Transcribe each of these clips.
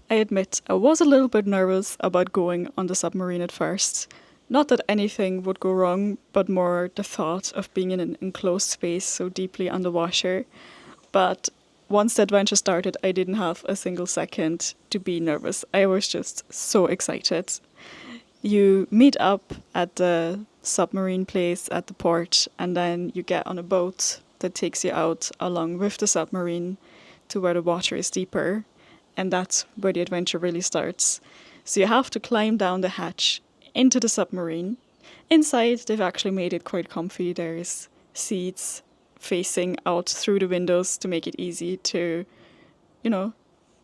I admit I was a little bit nervous about going on the submarine at first. Not that anything would go wrong, but more the thought of being in an enclosed space so deeply underwater. But once the adventure started, I didn't have a single second to be nervous. I was just so excited. You meet up at the submarine place at the port, and then you get on a boat that takes you out along with the submarine to where the water is deeper, and that's where the adventure really starts. So you have to climb down the hatch into the submarine. Inside, they've actually made it quite comfy. There's seats facing out through the windows to make it easy to,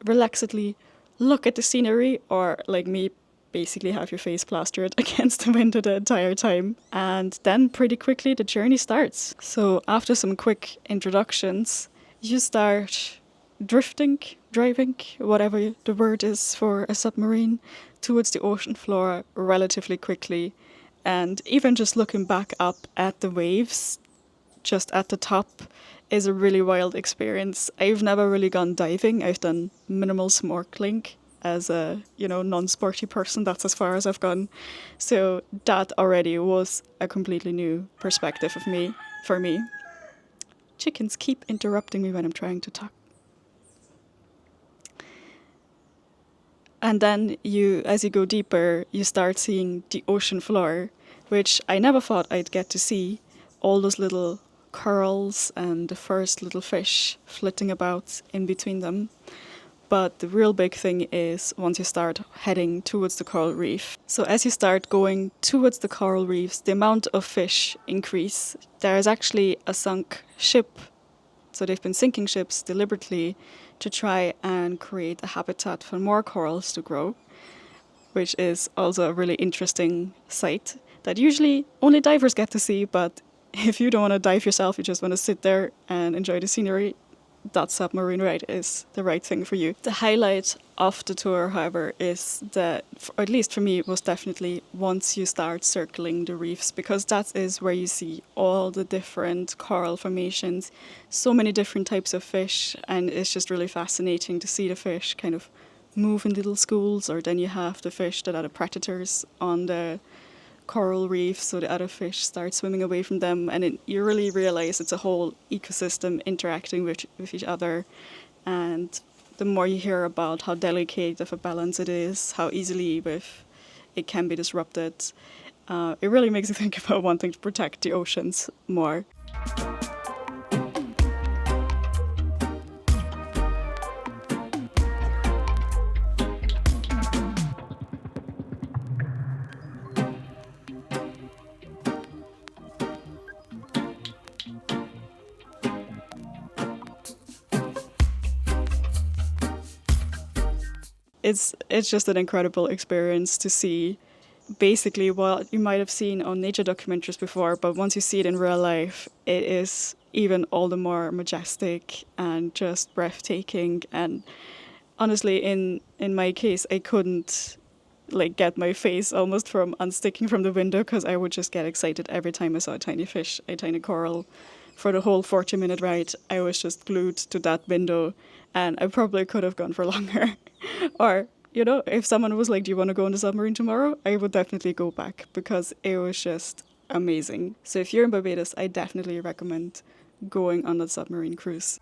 relaxedly look at the scenery, or like me, basically have your face plastered against the window the entire time. And then pretty quickly the journey starts. So after some quick introductions, you start drifting, driving, whatever the word is for a submarine, towards the ocean floor relatively quickly. And even just looking back up at the waves, just at the top, is a really wild experience. I've never really gone diving. I've done minimal snorkeling as a, non-sporty person. That's as far as I've gone. So that already was a completely new perspective for me. Chickens keep interrupting me when I'm trying to talk. And then as you go deeper, you start seeing the ocean floor, which I never thought I'd get to see. All those little corals and the first little fish flitting about in between them. But the real big thing is once you start heading towards the coral reef. So as you start going towards the coral reefs, the amount of fish increase. There is actually a sunk ship. So they've been sinking ships deliberately to try and create a habitat for more corals to grow, which is also a really interesting sight that usually only divers get to see. But if you don't want to dive yourself, you just want to sit there and enjoy the scenery, that submarine ride is the right thing for you. The highlight of the tour, however, is that, at least for me, was definitely once you start circling the reefs, because that is where you see all the different coral formations, so many different types of fish, and it's just really fascinating to see the fish kind of move in little schools, or then you have the fish that are the predators on the coral reef, so the other fish start swimming away from them, and you really realize it's a whole ecosystem interacting with each other. And the more you hear about how delicate of a balance it is, how easily it can be disrupted, it really makes you think about wanting to protect the oceans more. It's just an incredible experience to see basically what you might have seen on nature documentaries before, but once you see it in real life, it is even all the more majestic and just breathtaking. And honestly, in my case, I couldn't get my face almost from unsticking from the window, because I would just get excited every time I saw a tiny fish, a tiny coral. For the whole 40-minute ride, I was just glued to that window, and I probably could have gone for longer. Or, if someone was like, do you want to go on the submarine tomorrow? I would definitely go back, because it was just amazing. So if you're in Barbados, I definitely recommend going on the submarine cruise.